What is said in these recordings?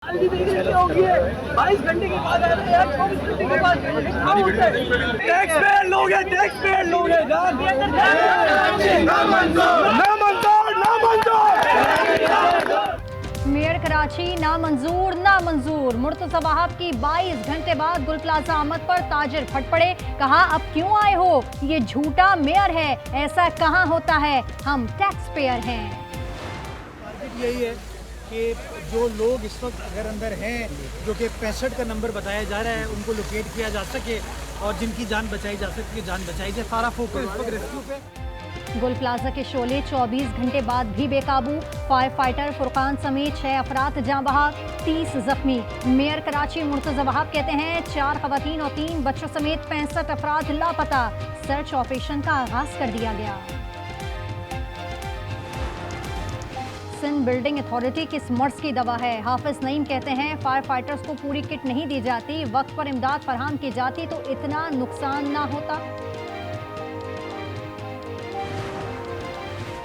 22 घंटे के बाद 24 घंटे के बाद टैक्स पेयर लोग हैं, टैक्स पेयर लोग हैं। मेयर कराची नामंजूर नामंजूर। मुर्तज़ा वहाब की 22 घंटे बाद गुल प्लाजा आमद पर ताजिर फट पड़े। कहा अब क्यों आए हो, ये झूठा मेयर है, ऐसा कहाँ होता है, हम टैक्स पेयर हैं। यही है कि जो लोग इस वक्त घर अंदर हैं, जो कि 65 का नंबर बताया जा रहा है, उनको लोकेट किया जा सके और जिनकी जान बचाई जा सके, जान बचाई जाए। सारा फोकस इस वक्त रेस्क्यू पे। गुल प्लाजा के शोले 24 घंटे बाद भी बेकाबू। फायर फाइटर फुरकान समेत 6 अफराद जाँ बहक, 30 जख्मी। मेयर कराची मुर्तज़ा वहाब कहते हैं 4 खवातीन और 3 बच्चों समेत 65 अफराद लापता। सर्च ऑपरेशन का आगाज कर दिया गया। सिंध बिल्डिंग अथॉरिटी किस मर्ज की दवा है। हाफिज नईम कहते हैं फायर फाइटर्स को पूरी किट नहीं दी जाती, वक्त पर इमदाद फराहम की जाती तो इतना नुकसान ना होता।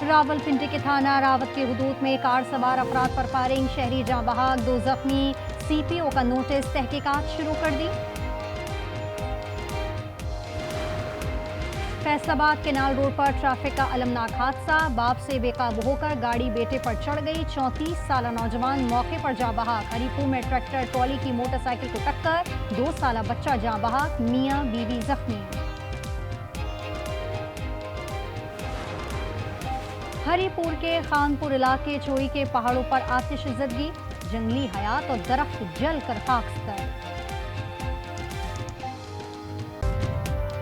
रावलपिंडी के थाना रावत की हुदूद में कार सवार अफराद पर फायरिंग, शहरी जाँ बहक, 2 जख्मी। CPO का नोटिस, तहकीकात शुरू कर दी। फैसलाबाद केनाल रोड पर ट्रैफिक का अलमनाक हादसा, बाप से बेकाबू होकर गाड़ी बेटे पर चढ़ गई। 34 साला नौजवान मौके पर जाँ बहक। हरीपुर में ट्रैक्टर ट्रॉली की मोटरसाइकिल को टक्कर, 2 साला बच्चा जाँ बहक, मियां बीवी जख्मी। हरीपुर के खानपुर इलाके चोई के पहाड़ों पर आतिशज़दगी, जंगली हयात और दरख्त जलकर खाकस्तर।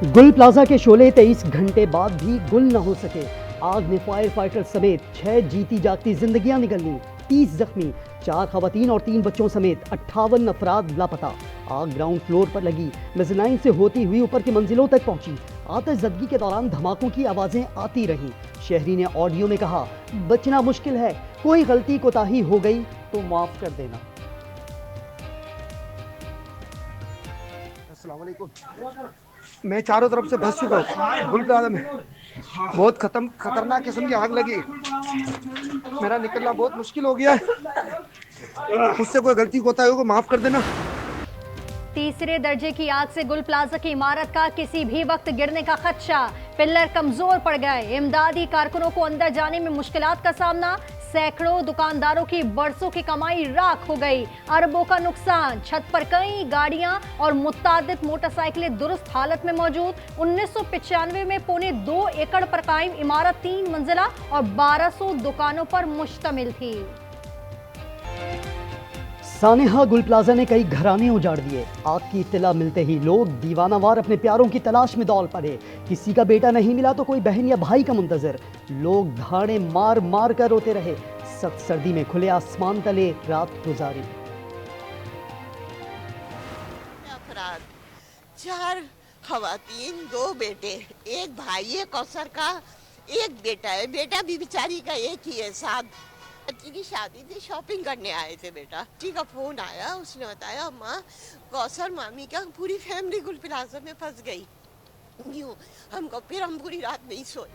गुल प्लाजा के शोले 23 घंटे बाद भी गुल न हो सके। आग ने फायर फाइटर समेत 6 जीती जागती जिंदगियां निगल ली, 30 जख्मी। 4 खवातीन और 3 बच्चों समेत 58 अफराद लापता। आग ग्राउंड फ्लोर पर लगी, मेज़नाइन से होती हुई ऊपर की मंजिलों तक पहुंची। आतिशज़दगी के दौरान धमाकों की आवाजें आती रहीं। शहरी ने ऑडियो में कहा, बचना मुश्किल है, कोई गलती कोताही हो गई तो माफ कर देना। अस्सलाम वालेकुम। मैं चारों तरफ से फंस चुका हूँ। गुल प्लाजा में बहुत खतरनाक किस्म की आग लगी। मेरा निकलना बहुत मुश्किल हो गया है। मुझसे कोई गलती कोताही हो को माफ कर देना। तीसरे दर्जे की आग से गुल प्लाजा की इमारत का किसी भी वक्त गिरने का खदशा, पिल्लर कमजोर पड़ गए। इमदादी कारकुनों को अंदर जाने में मुश्किलात का सामना, सैकड़ों दुकानदारों की बरसों की कमाई राख हो गई, अरबों का नुकसान। छत पर कई गाड़ियां और मुतादिद मोटरसाइकिलें दुरुस्त हालत में मौजूद। 1995 में 2.25 एकड़ पर कायम इमारत 3 मंजिला और 1200 दुकानों पर मुश्तमिल थी। सानेहा गुल प्लाजा ने कई घराने उजाड़ दिए। आग की इत्तला मिलते ही लोग दीवानावार अपने प्यारों की तलाश में दौड़ पड़े। किसी का बेटा नहीं मिला तो कोई बहन या भाई का मुंतजर। लोग धाड़े मार मार कर रोते रहे। सख्त सर्दी में खुले आसमान तले रात गुजारी। 4 खवातीन, 2 बेटे, एक भाई है कौसर का, एक बेटा है। बेटा भी बेचारी का एक ही है, 7। बच्ची की शादी थी, शॉपिंग करने आए थे। बेटा बच्ची का फोन आया, उसने बताया माँ कौसर मामी का पूरी फैमिली गुल प्लाजा में फंस गई। यूं हम पूरी रात नहीं सोए।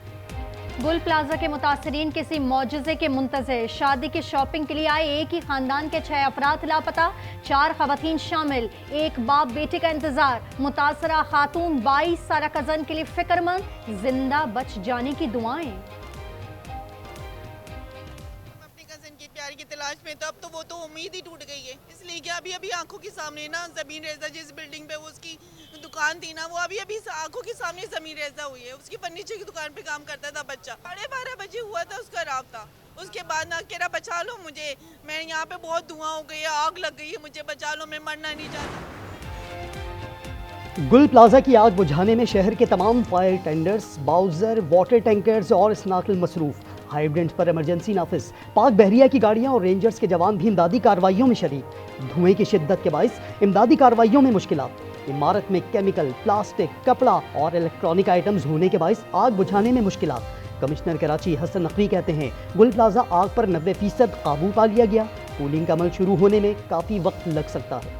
गुल प्लाजा के मुतासरीन किसी मौजज़े के मुंतज़िर। शादी की शॉपिंग के लिए आए एक ही खानदान के 6 अफराद लापता, 4 खवातीन शामिल, एक बाप बेटे का इंतजार। मुतासरा खातून 22 साला कजन के लिए फिक्रमंद, जिंदा बच जाने की दुआएं। प्यार की तलाश में था, अब तो वो तो उम्मीद ही टूट गई है। इसलिए कि अभी आंखों के सामने ना जमीन रेजा, जिस बिल्डिंग पे वो उसकी दुकान थी ना, वो अभी आंखों के सामने जमीन रेजा हुई है। उसकी फर्नीचर की दुकान पे काम करता था बच्चा। 12:30 बजे हुआ था उसका राब्ता। उसके बाद ना कह रहा बचा लो मुझे, मैं यहाँ पे बहुत धुआं हो गई है, आग लग गई है, मुझे बचा लो, मैं मरना नहीं चाहता। गुल प्लाजा की आग बुझाने में शहर के तमाम fire tenders, bowser, water tankers और स्नाकल मसरूफ। हाइड्रेंट पर इमरजेंसी नाफिज। पाक बहरिया की गाड़ियां और रेंजर्स के जवान भी इमदादी कार्रवाइयों में शरीक। धुएं की शिद्दत के बायस इमदादी कार्रवाइयों में मुश्किलात। इमारत में केमिकल, प्लास्टिक, कपड़ा और इलेक्ट्रॉनिक आइटम्स होने के बायस आग बुझाने में मुश्किलात। कमिश्नर कराची हसन नकवी कहते हैं गुल प्लाजा आग पर 90% काबू पा लिया गया। कूलिंग का अमल शुरू होने में काफ़ी वक्त लग सकता है।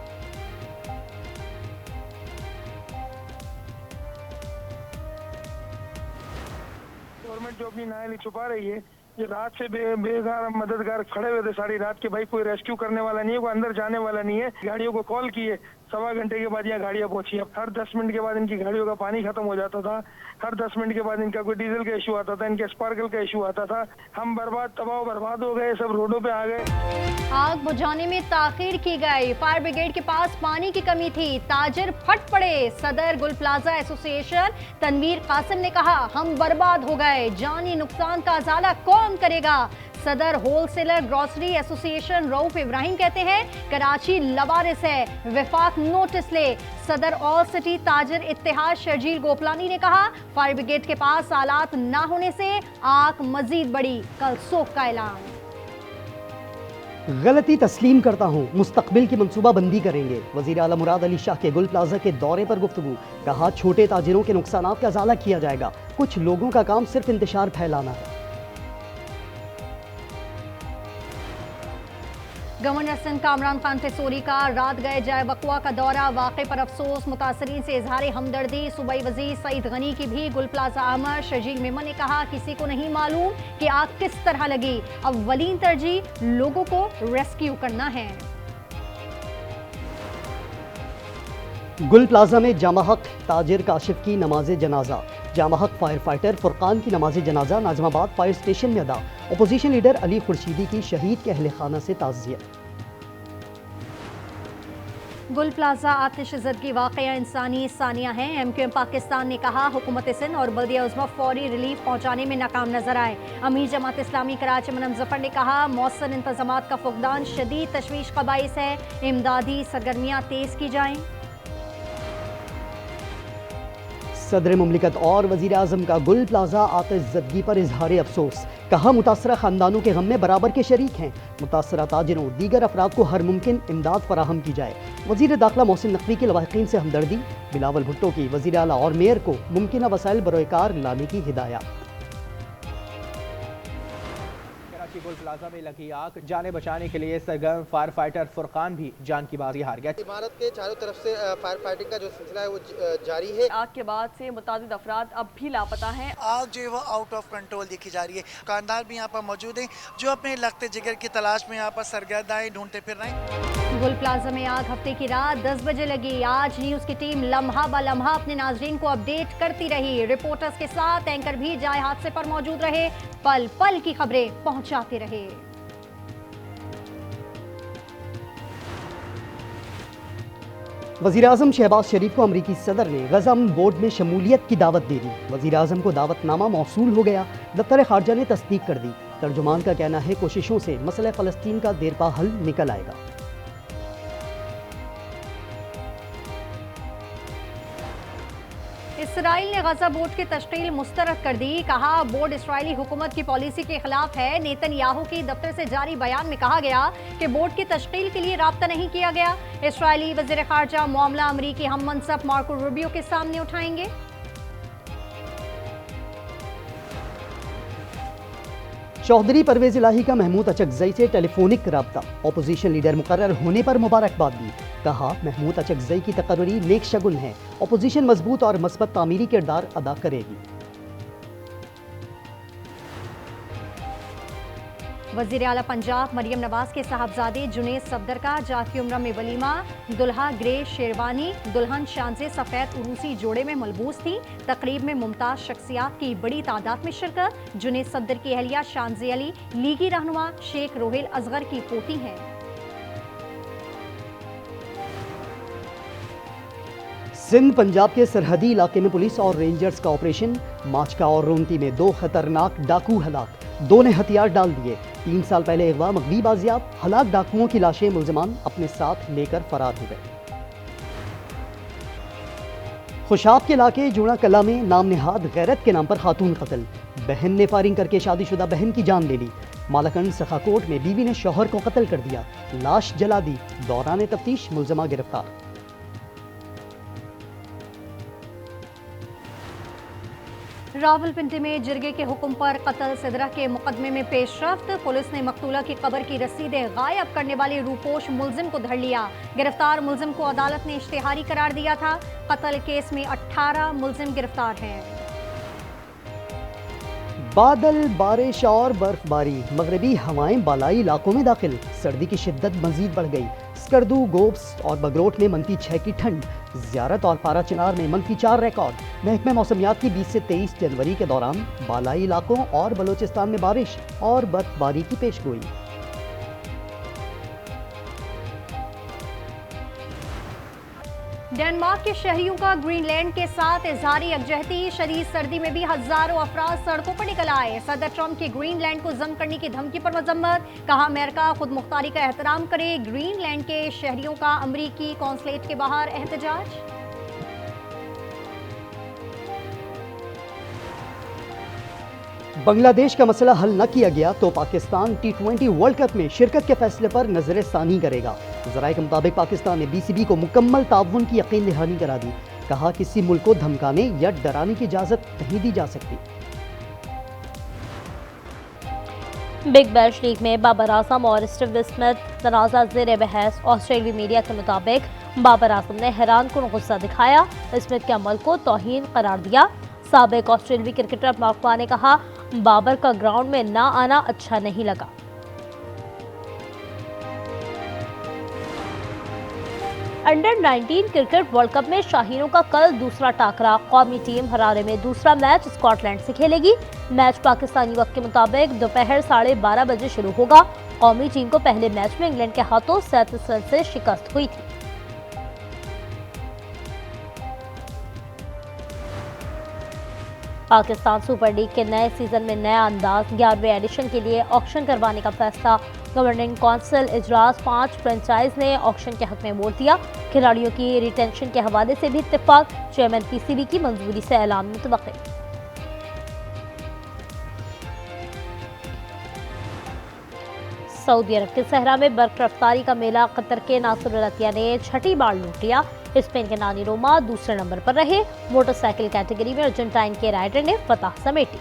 गवर्नमेंट जो अपनी नायाली छुपा रही है ये रात से बेगार मददगार खड़े हुए थे सारी रात के, भाई कोई रेस्क्यू करने वाला नहीं है, कोई अंदर जाने वाला नहीं है। गाड़ियों को कॉल किए, 1.25 घंटे के बाद यहाँ गाड़ियाँ पहुंची। अब हर 10 मिनट के बाद इनकी गाड़ियों का पानी खत्म हो जाता था, हर 10 मिनट के बाद इनका कोई डीजल का इशू आता था, इनके स्पार्कल का इशू आता था। हम तबाह बर्बाद हो गए, सब रोडों पे आ गए। आग बुझाने में ताखीर की गई, फायर ब्रिगेड के पास पानी की कमी थी, ताजिर फट पड़े। सदर गुल प्लाजा एसोसिएशन तनवीर कासिम ने कहा, हम बर्बाद हो गए, जानी नुकसान का अजाला कौन करेगा। सदर wholesaler grocery association Rauf Ibrahim कहते हैं, कराची लवारिस है, विफाक नोटिस ले। सदर ऑल सिटी ताजिर इत्तेहाद शर्जील गोपलानी ने कहा, फायर ब्रिगेड के पास आलात ना होने से आग मजीद बढ़ी, कल सोख का ऐलान। गलती तस्लीम करता हूँ, मुस्तकबिल की मंसूबाबंदी करेंगे। वज़ीर आला मुराद अली शाह के गुल प्लाजा के दौरे पर गुफ्तगू, कहा छोटे ताजिरों के नुकसानात का अजाला किया जाएगा, कुछ लोगों का काम सिर्फ इंतशार फैलाना है। गवर्नर सिंध कामरान खान टेसोरी का रात गए जाए वकवा का दौरा, वाक़े पर अफसोस, मुतासरीन से इजहार हमदर्दी। सूबाई वजीर सईद गनी की भी गुल प्लाजा आमद। शर्जील मेमन ने कहा, किसी को नहीं मालूम कि आग किस तरह लगी, अव्वलीन तरजीह लोगों को रेस्क्यू करना है। गुल प्लाजा में जामा हक ताजिर काशिफ की नमाज जनाजा, जामा हक फायर फाइटर फुरकान की नमाज जनाजा नाजमाबाद फायर स्टेशन में अदा। अपोजिशन लीडर अली खुर्शीदी की शहीद के अहले खाना से ताज़ियत। गुल प्लाजा आतिश ज़दगी वाक़या इंसानी सानिया है। MQM पाकिस्तान ने कहा, हुकूमत सिंध और बल्दिया उज़्मा फौरी रिलीफ पहुँचाने में नाकाम नजर आए। अमीर जमात इस्लामी कराची मनम जफर ने कहा, मौसर इंतजामात का फुकदान शदीद तशवीश का बाइस है, इमदादी सरगर्मियाँ तेज़ की जाएँ। सदर मुमलिकत और वज़ीर आज़म का गुल प्लाजा आतिश ज़दगी पर इजहार अफसोस, कहा मुतासरा ख़ानदानों के गम में बराबर के शरीक हैं। मुतासरा ताजिरों दीगर अफराद को हर मुमकिन इमदाद फराहम की जाए। वज़ीर दाखिला मोहसिन नकवी के लवाहिकीन से हमदर्दी। बिलावल भुट्टो की वज़ीर आला और मेयर को मुमकिन वसाइल बरोकार लाने की हिदायत। गुल प्लाजा में लगी आग, जाने बचाने के लिए सरगर्म फायर फाइटर फुरकान भी जान की बाजी हार गया। इमारत के चारों तरफ से फायर फाइटिंग का जो सिलसिला है वो जारी है। आग के बाद से मुतादिद अफराद अब भी लापता हैं। आग जो है वो आउट ऑफ कंट्रोल देखी जा रही है। दुकानदार भी यहाँ पर मौजूद हैं जो अपने लगते जिगर की तलाश में यहाँ पर सरगर्द आए, ढूंढते फिर रहे हैं। गुल प्लाजा में आग हफ्ते की रात 10 बजे लगी। आज न्यूज़ की टीम लम्हा ब लम्हा अपने नाजरीन को अपडेट करती रही। रिपोर्टर्स के साथ एंकर भी जाए हादसे पर मौजूद रहे, पल पल की खबरें पहुंचाते रहे। वज़ीर आज़म शहबाज शरीफ को अमरीकी सदर ने गज़ा अमन बोर्ड में शमूलियत की दावत दे दी। वज़ीर आज़म को दावतनामा मौसूल हो गया, दफ्तर ख़ारजा ने तस्दीक कर दी। तर्जुमान का कहना है, कोशिशों से मसला फ़लस्तीन का देरपा हल निकल आएगा। इसराइल ने गजा बोर्ड की तश्कील मुस्तरद कर दी। कहा, बोर्ड इसराइली हुकूमत की पॉलिसी के खिलाफ है। नेतन्याहू के दफ्तर से जारी बयान में कहा गया कि बोर्ड की तश्कील के लिए राब्ता नहीं किया गया। इसराइली वज़ीर ख़ारजा मामला अमरीकी हम मनसब मार्को रूबियो के सामने उठाएंगे। चौधरी परवेज इलाही का महमूद अचकज़ई से टेलीफोनिक रब्ता, अपोजिशन लीडर मुकर्रर होने पर मुबारकबाद दी। कहा, महमूद अचकज़ई की तकर्री नेक शगुन है, अपोजिशन मजबूत और मस्बत तामीरी किरदार अदा करेगी। वज़ीर आला पंजाब मरियम नवाज के साहबजादे जुनेद सफदर का जाती उम्र में वलीमा, दुल्हा ग्रे शेरवानी, दुल्हन शानजे सफ़ेद उरूसी जोड़े में मलबूस थी। तकरीब में मुमताज़ शख्सियात की बड़ी तादाद में शिरकत। जुनेद सफदर की अहलिया शानजे अली लीगी रहनुमा शेख रोहेल असगर की पोती हैं। सिंध पंजाब के सरहदी इलाके में पुलिस और रेंजर्स का ऑपरेशन। माचका और रोंती में 2 खतरनाक डाकू हलाक, 2 ने हथियार डाल दिए। 3 साल पहले अगवा मगवी बाजियाब, हलाक डाकुओं की लाशें मुलजमान अपने साथ लेकर फरार हो गए। खुशाब के इलाके जूड़ा कला में नाम नेहाद गैरत के नाम पर खातून कत्ल, बहन ने फायरिंग करके शादीशुदा बहन की जान ले ली। मालाकंड सखाकोट में बीवी ने शौहर को कत्ल कर दिया, लाश जला दी। दौरान तफ्तीश मुलजमा गिरफ्तार। रावलपिंडी में जिरगे के हुक्म पर कत्ल सिदरा के मुकदमे में पेशरफ्त। पुलिस ने मकतूला की कब्र की रसीदें गायब करने वाले रूपोश मुलजिम को धर लिया। गिरफ्तार मुलजिम को अदालत ने इश्तिहारी करार दिया था। कत्ल केस में 18 मुलजिम गिरफ्तार हैं। बादल, बारिश और बर्फबारी, मगरबी हवाएं बालाई इलाकों में दाखिल, सर्दी की शिद्दत मजीद बढ़ गई। स्कर्दू, गोब्स और बगरोट में -6 की ठंड, ज़ियारत और पारा चिनार में -4 रिकॉर्ड। महकमा मौसमियात की 20 से 23 जनवरी के दौरान बालाई इलाकों और बलोचिस्तान में बारिश और बर्फबारी की पेशगोई। डेनमार्क के शहरियों का ग्रीनलैंड के साथ इजहारी यकजहती, शदीद सर्दी में भी हजारों अफराद सड़कों पर निकल आए। सदर ट्रंप की ग्रीनलैंड को जम करने की धमकी पर मजम्मत, कहा अमेरिका खुद मुख्तारी का एहतराम करे। ग्रीनलैंड के शहरियों का अमरीकी कौंसलेट के बाहर एहतजाज। बांग्लादेश का मसला हल न किया गया तो पाकिस्तान T20 वर्ल्ड कप में शिरकत के फैसले पर नजर सानी करेगा। ज़राए के मुताबिक पाकिस्तान ने BCB को मुकम्मल ताउन की यकीन दहानी करा दी। कहा किसी मुल्क को धमकाने या डराने की इजाज़त नहीं दी जा सकती। बिग बैश लीग में बाबर आजम और स्टीव स्मिथ तनाज़ा ज़ेर बहस। ऑस्ट्रेलियाई मीडिया के मुताबिक बाबर आजम ने हैरानकुन गुस्सा दिखाया, स्मिथ के अमल को तौहीन करार दिया। साबिक ऑस्ट्रेलियाई क्रिकेटर मार्क वाह ने कहा, बाबर का ग्राउंड में ना आना अच्छा नहीं लगा। अंडर 19 क्रिकेट वर्ल्ड कप में शाहीनों का कल दूसरा टाकरा। कौमी टीम हरारे में दूसरा मैच स्कॉटलैंड से खेलेगी। मैच पाकिस्तानी वक्त के मुताबिक दोपहर 12:30 बजे शुरू होगा। कौमी टीम को पहले मैच में इंग्लैंड के हाथों 37 रन से शिकस्त हुई थी। पाकिस्तान सुपर लीग के नए सीजन में नया अंदाज, 11वें एडिशन के लिए ऑक्शन करवाने का फैसला। गवर्निंग काउंसिल इजलास 5 फ्रेंचाइज ने ऑक्शन के हक में वोट दिया। खिलाड़ियों की रिटेंशन के हवाले से भी इत्तेफाक। चेयरमैन PCB की मंजूरी से ऐलान मुतवक्किल। सऊदी अरब के सहरा में बर्फ रफ्तारी का मेला कतर के नासिर अल अतिया ने छठी बार लूट लिया। स्पेन के नानी रोमा दूसरे नंबर पर रहे। मोटरसाइकिल कैटेगरी में अर्जेंटाइन के राइडर ने फतह समेटी।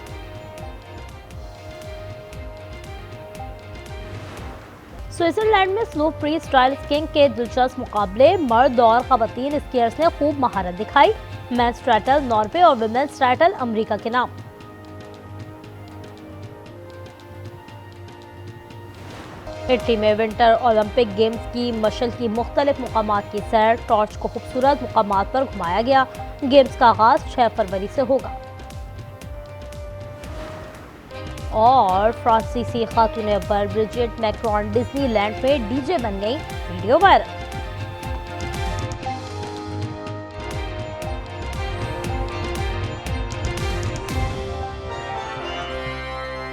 स्विट्जरलैंड में स्लो फ्री स्टाइल स्कीइंग के दिलचस्प मुकाबले, मर्द और खवातीन स्कीयर्स ने खूब महारत दिखाई। मेंस टाइटल नॉर्वे और विमेंस टाइटल अमेरिका के नाम। इटली में विंटर ओलंपिक गेम्स की मशल की मुख्तलिफ मुकामात की सैर, टॉर्च को खूबसूरत मुकामात पर घुमाया गया। गेम्स का आगाज 6 फरवरी से होगा। और फ्रांसीसी खातून अव्वल ब्रिजिट मैक्रॉन डिज्नीलैंड में DJ बन गई, वीडियो वायरल।